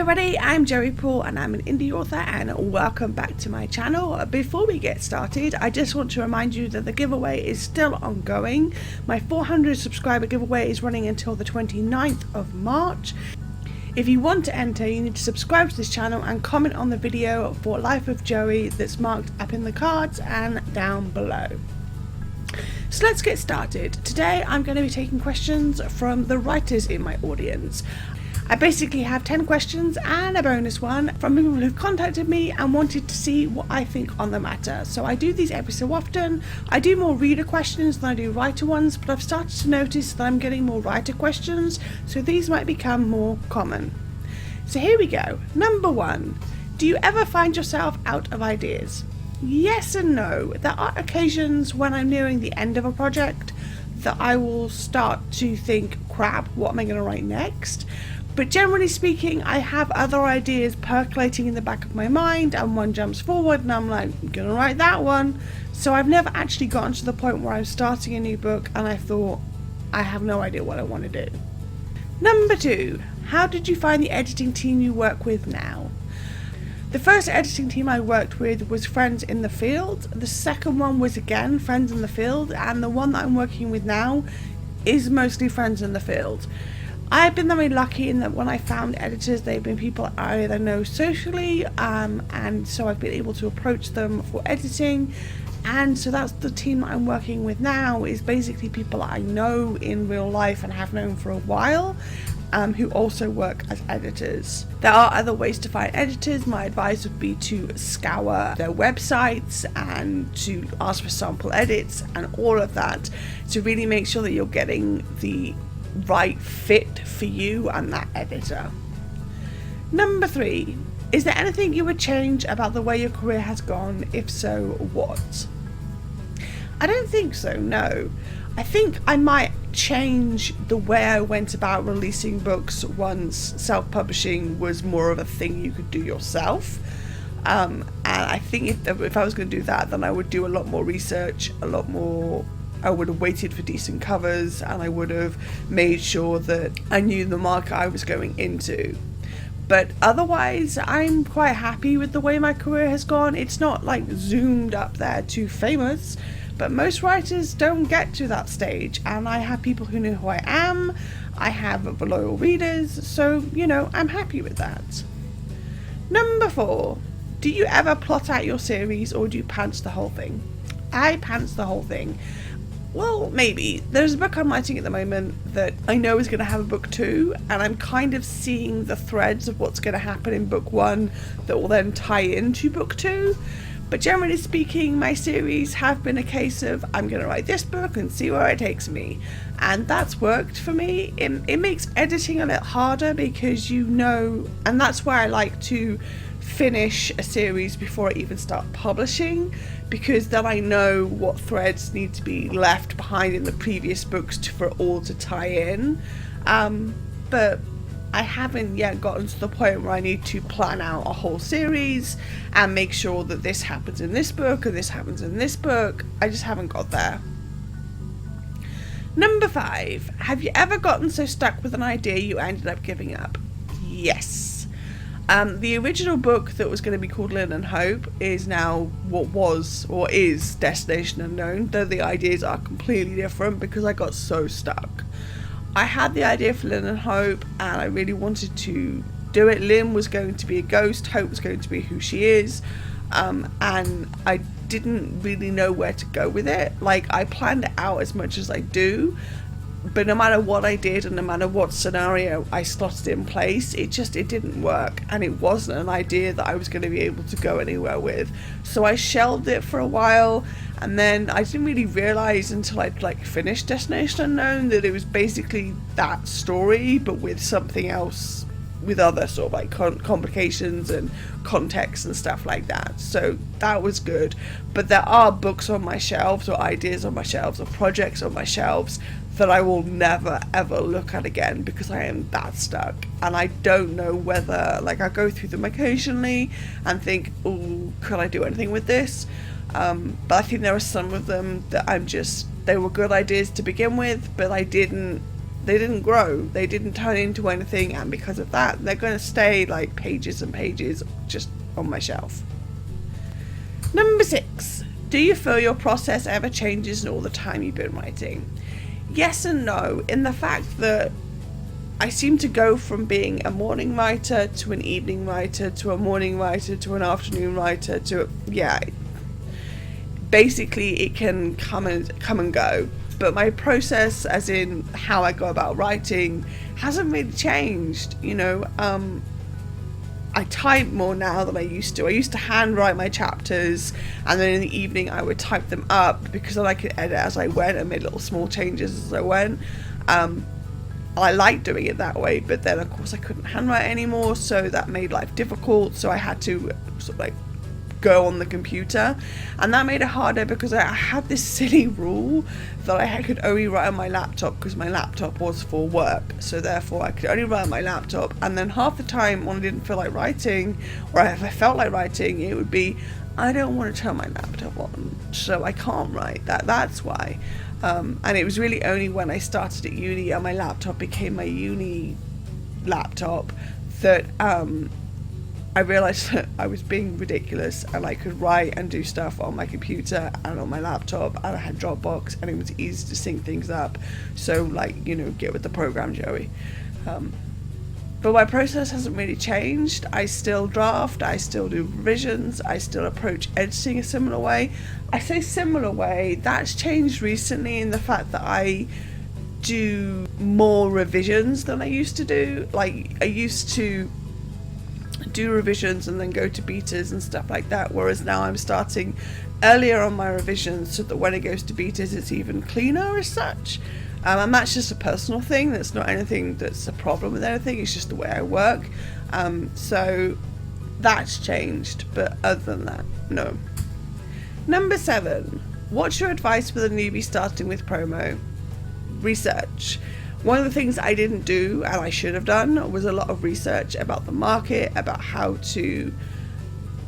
everybody, I'm Joey Paul and I'm an indie author and welcome back to my channel. Before we get started, I just want to remind you that the giveaway is still ongoing. My 400 subscriber giveaway is running until the 29th of March. If you want to enter, you need to subscribe to this channel and comment on the video for Life of Joey that's marked up in the cards and down below. So let's get started. Today I'm going to be taking questions from the writers in my audience. I basically have 10 questions and a bonus one from people who've contacted me and wanted to see what I think on the matter. So I do these every so often. I do more reader questions than I do writer ones, but I've started to notice that I'm getting more writer questions, so these might become more common. So here we go. Number 1. Do you ever find yourself out of ideas? Yes and no. There are occasions when I'm nearing the end of a project that I will start to think, crap, what am I going to write next? But generally speaking, I have other ideas percolating in the back of my mind, and one jumps forward and I'm like, I'm gonna write that one. So I've never actually gotten to the point where I'm starting a new book and I thought, I have no idea what I want to do. Number 2, how did you find the editing team you work with now? The first editing team I worked with was Friends in the Field. The second one was again Friends in the Field, and the one that I'm working with now is mostly Friends in the Field. I've been very lucky in that when I found editors, they've been people I either know socially, and so I've been able to approach them for editing. And so that's the team that I'm working with now, is basically people I know in real life and have known for a while, who also work as editors. There are other ways to find editors. My advice would be to scour their websites and to ask for sample edits and all of that to really make sure that you're getting the right fit for you and that editor. Number 3, is there anything you would change about the way your career has gone? If so, what? I don't think so, no. I think I might change the way I went about releasing books once self-publishing was more of a thing you could do yourself. And I think if I was going to do that, then I would do a lot more research, I would have waited for decent covers, and I would have made sure that I knew the market I was going into. But otherwise, I'm quite happy with the way my career has gone. It's not like zoomed up there too famous, but most writers don't get to that stage, and I have people who know who I am, I have loyal readers, so, I'm happy with that. Number 4, do you ever plot out your series or do you pants the whole thing? I pants the whole thing. Well, maybe. There's a book I'm writing at the moment that I know is going to have a book 2, and I'm kind of seeing the threads of what's going to happen in book 1 that will then tie into book 2. But generally speaking, my series have been a case of I'm going to write this book and see where it takes me. And that's worked for me. It makes editing a little harder because and that's why I like to finish a series before I even start publishing, because then I know what threads need to be left behind in the previous books for it all to tie in. But I haven't yet gotten to the point where I need to plan out a whole series and make sure that this happens in this book and this happens in this book. I just haven't got there. Number 5, have you ever gotten so stuck with an idea you ended up giving up? Yes. The original book that was going to be called Lynn and Hope is now what was or is Destination Unknown, though the ideas are completely different because I got so stuck. I had the idea for Lynn and Hope and I really wanted to do it. Lynn was going to be a ghost, Hope was going to be who she is, and I didn't really know where to go with it. Like, I planned it out as much as I do, but no matter what I did and no matter what scenario I slotted in place, it didn't work, and it wasn't an idea that I was going to be able to go anywhere with. So I shelved it for a while, and then I didn't really realize until I'd finished Destination Unknown that it was basically that story but with something else, with other sort of complications and context and stuff like that. So that was good. But there are books on my shelves, or ideas on my shelves, or projects on my shelves that I will never ever look at again because I am that stuck, and I don't know whether, I go through them occasionally and think, oh, could I do anything with this? But I think there are some of them that they were good ideas to begin with, but I didn't They didn't grow, they didn't turn into anything, and because of that, they're going to stay like pages and pages just on my shelf. Number 6. Do you feel your process ever changes in all the time you've been writing? Yes and no, in the fact that I seem to go from being a morning writer to an evening writer to a morning writer to an afternoon writer to, basically it can come and go. But my process, as in how I go about writing, hasn't really changed. I type more now than I used to. I used to handwrite my chapters, and then in the evening I would type them up because then I could edit as I went and make little small changes as I went. I liked doing it that way, but then of course I couldn't handwrite anymore, so that made life difficult. So I had to sort of like go on the computer, and that made it harder because I had this silly rule that I could only write on my laptop because my laptop was for work, so therefore I could only write on my laptop. And then half the time when I didn't feel like writing, or if I felt like writing, it would be I don't want to turn my laptop on, so I can't write. That's why. And it was really only when I started at uni and my laptop became my uni laptop that I realised that I was being ridiculous, and I could write and do stuff on my computer and on my laptop, and I had Dropbox, and it was easy to sync things up. So get with the program, Joey. But my process hasn't really changed. I still draft, I still do revisions, I still approach editing a similar way. I say similar way, that's changed recently in the fact that I do more revisions than I used to do. Like, I used to do revisions and then go to betas and stuff like that, whereas now I'm starting earlier on my revisions so that when it goes to betas it's even cleaner as such. And that's just a personal thing, that's not anything that's a problem with anything, it's just the way I work. So that's changed, but other than that, no. Number 7, what's your advice for the newbie starting with promo? Research. One of the things I didn't do, and I should have done, was a lot of research about the market, about how to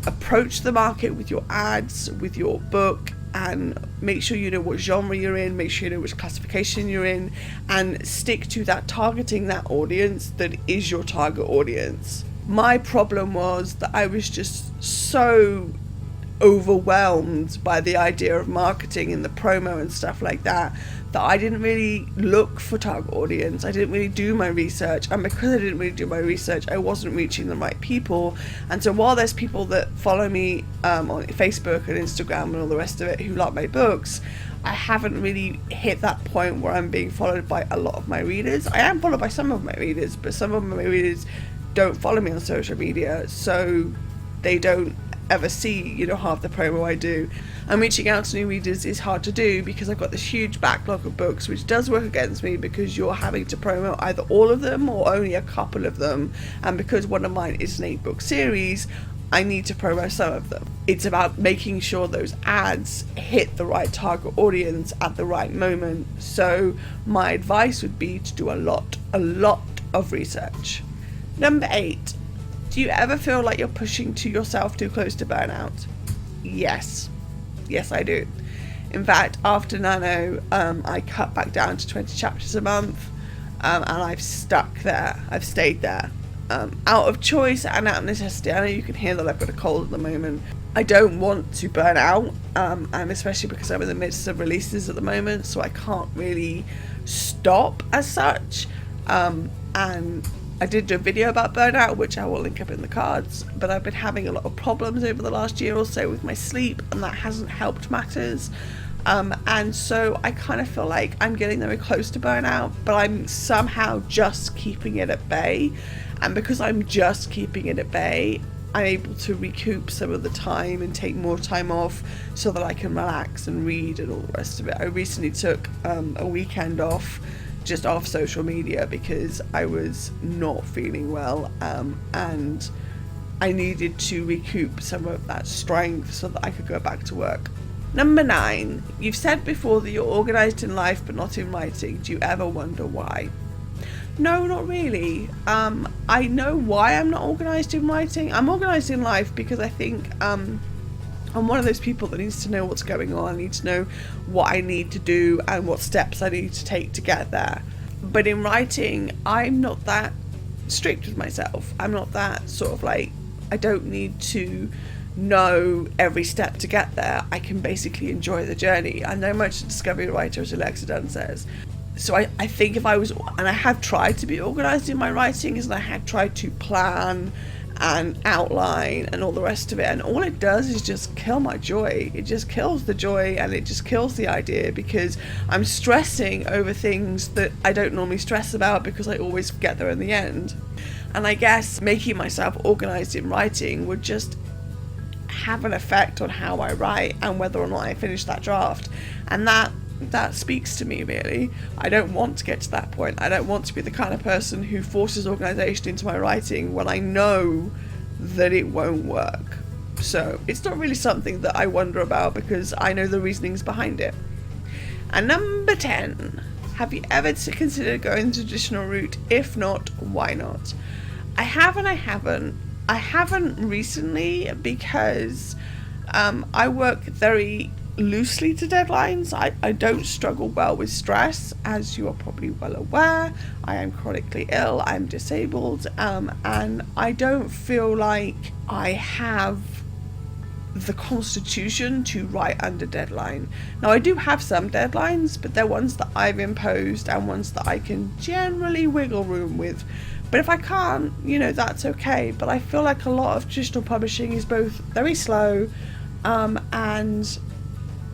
approach the market with your ads, with your book, and make sure you know what genre you're in, make sure you know which classification you're in, and stick to that, targeting that audience that is your target audience. My problem was that I was just so overwhelmed by the idea of marketing and the promo and stuff like that I didn't really look for target audience. I didn't really do my research, and because I didn't really do my research, I wasn't reaching the right people. And so while there's people that follow me on Facebook and Instagram and all the rest of it who like my books, I haven't really hit that point where I'm being followed by a lot of my readers. I am followed by some of my readers, but some of my readers don't follow me on social media, so they don't ever see half the promo I do. And reaching out to new readers is hard to do because I've got this huge backlog of books, which does work against me because you're having to promote either all of them or only a couple of them, and because one of mine is an 8-book series, I need to promote some of them. It's about making sure those ads hit the right target audience at the right moment. So my advice would be to do a lot of research. Number 8, do you ever feel like you're pushing yourself too close to burnout? Yes, I do. In fact, after Nano, I cut back down to 20 chapters a month, and I've stuck there. I've stayed there. Out of choice and out of necessity. I know you can hear that I've got a cold at the moment. I don't want to burn out, and especially because I'm in the midst of releases at the moment, so I can't really stop as such. And I did do a video about burnout, which I will link up in the cards, but I've been having a lot of problems over the last year or so with my sleep, and that hasn't helped matters. And so I kind of feel like I'm getting very close to burnout, but I'm somehow just keeping it at bay. And because I'm just keeping it at bay, I'm able to recoup some of the time and take more time off so that I can relax and read and all the rest of it. I recently took a weekend off, just off social media, because I was not feeling well, and I needed to recoup some of that strength so that I could go back to work. Number 9, you've said before that you're organised in life but not in writing. Do you ever wonder why? No, not really. I know why I'm not organised in writing. I'm organised in life because I think I'm one of those people that needs to know what's going on. I need to know what I need to do and what steps I need to take to get there. But in writing, I'm not that strict with myself. I'm not that sort of like, I don't need to know every step to get there. I can basically enjoy the journey. I'm no much a discovery writer, as Alexa Dunn says. So I think if I was, and I have tried to be organised in my writings, and I have tried to plan and outline and all the rest of it, and all it does is just kill my joy. It just kills the joy, and it just kills the idea, because I'm stressing over things that I don't normally stress about, because I always get there in the end. And I guess making myself organised in writing would just have an effect on how I write and whether or not I finish that draft. And that speaks to me, really. I don't want to get to that point. I don't want to be the kind of person who forces organisation into my writing when I know that it won't work. So it's not really something that I wonder about, because I know the reasonings behind it. And number 10, have you ever considered going the traditional route? If not, why not? I have and I haven't. I haven't recently because I work very loosely to deadlines. I don't struggle well with stress, as you are probably well aware. I am chronically ill, I'm disabled, and I don't feel like I have the constitution to write under deadline. Now, I do have some deadlines, but they're ones that I've imposed and ones that I can generally wiggle room with. But if I can't, that's okay. But I feel like a lot of traditional publishing is both very slow, and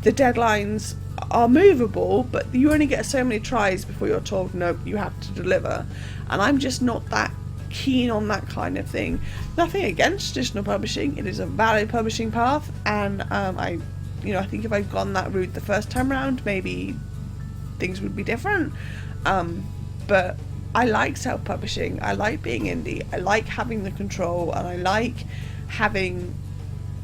the deadlines are movable, but you only get so many tries before you're told, nope, you have to deliver. And I'm just not that keen on that kind of thing. Nothing against traditional publishing. It is a valid publishing path, and I think if I'd gone that route the first time around, maybe things would be different. But I like self-publishing. I like being indie. I like having the control, and I like having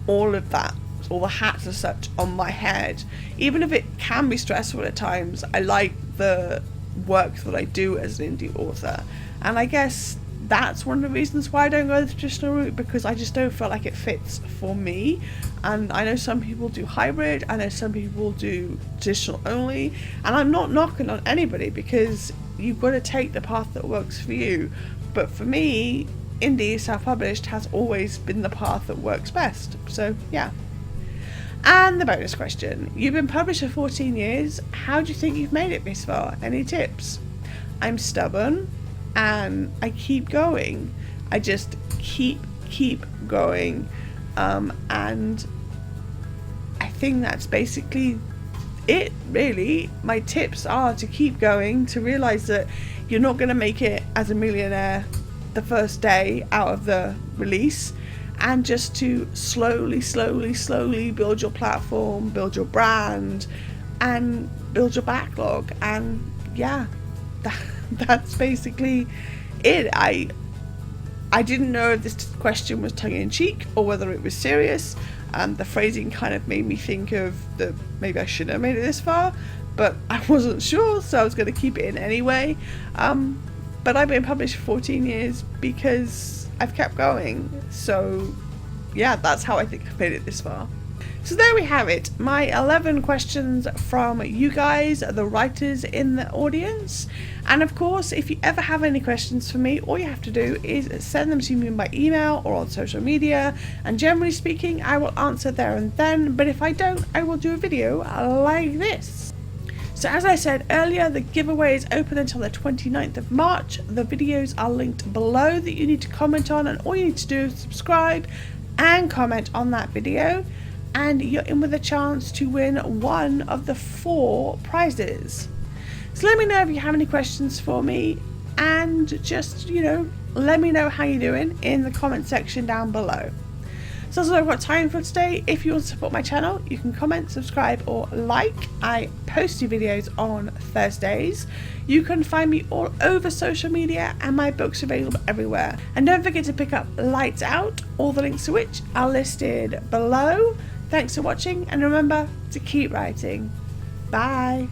all of that, all the hats as such on my head. Even if it can be stressful at times, I like the work that I do as an indie author. And I guess that's one of the reasons why I don't go the traditional route, because I just don't feel like it fits for me. And I know some people do hybrid, I know some people do traditional only, and I'm not knocking on anybody, because you've got to take the path that works for you. But for me, indie self-published has always been the path that works best. So yeah. And the bonus question: you've been published for 14 years. How do you think you've made it this far? Any tips? I'm stubborn, and I keep going. I just keep going, and I think that's basically it, really. My tips are to keep going, to realize that you're not going to make it as a millionaire the first day out of the release, and just to slowly build your platform, build your brand, and build your backlog. And yeah, that's basically it. I didn't know if this question was tongue-in-cheek or whether it was serious. The phrasing kind of made me think of maybe I shouldn't have made it this far, but I wasn't sure, so I was going to keep it in anyway. But I've been published for 14 years because I've kept going. So yeah, that's how I think I've made it this far. So there we have it, my 11 questions from you guys, the writers in the audience. And of course, if you ever have any questions for me, all you have to do is send them to me by email or on social media, and generally speaking, I will answer there and then. But if I don't, I will do a video like this. So as I said earlier, the giveaway is open until the 29th of March. The videos are linked below that you need to comment on, and all you need to do is subscribe and comment on that video, and you're in with a chance to win one of the 4 prizes. So let me know if you have any questions for me, and just, let me know how you're doing in the comment section down below. So that's all I've got time for today. If you want to support my channel, you can comment, subscribe, or like. I post new videos on Thursdays. You can find me all over social media, and my books are available everywhere. And don't forget to pick up Lights Out, all the links to which are listed below. Thanks for watching, and remember to keep writing. Bye.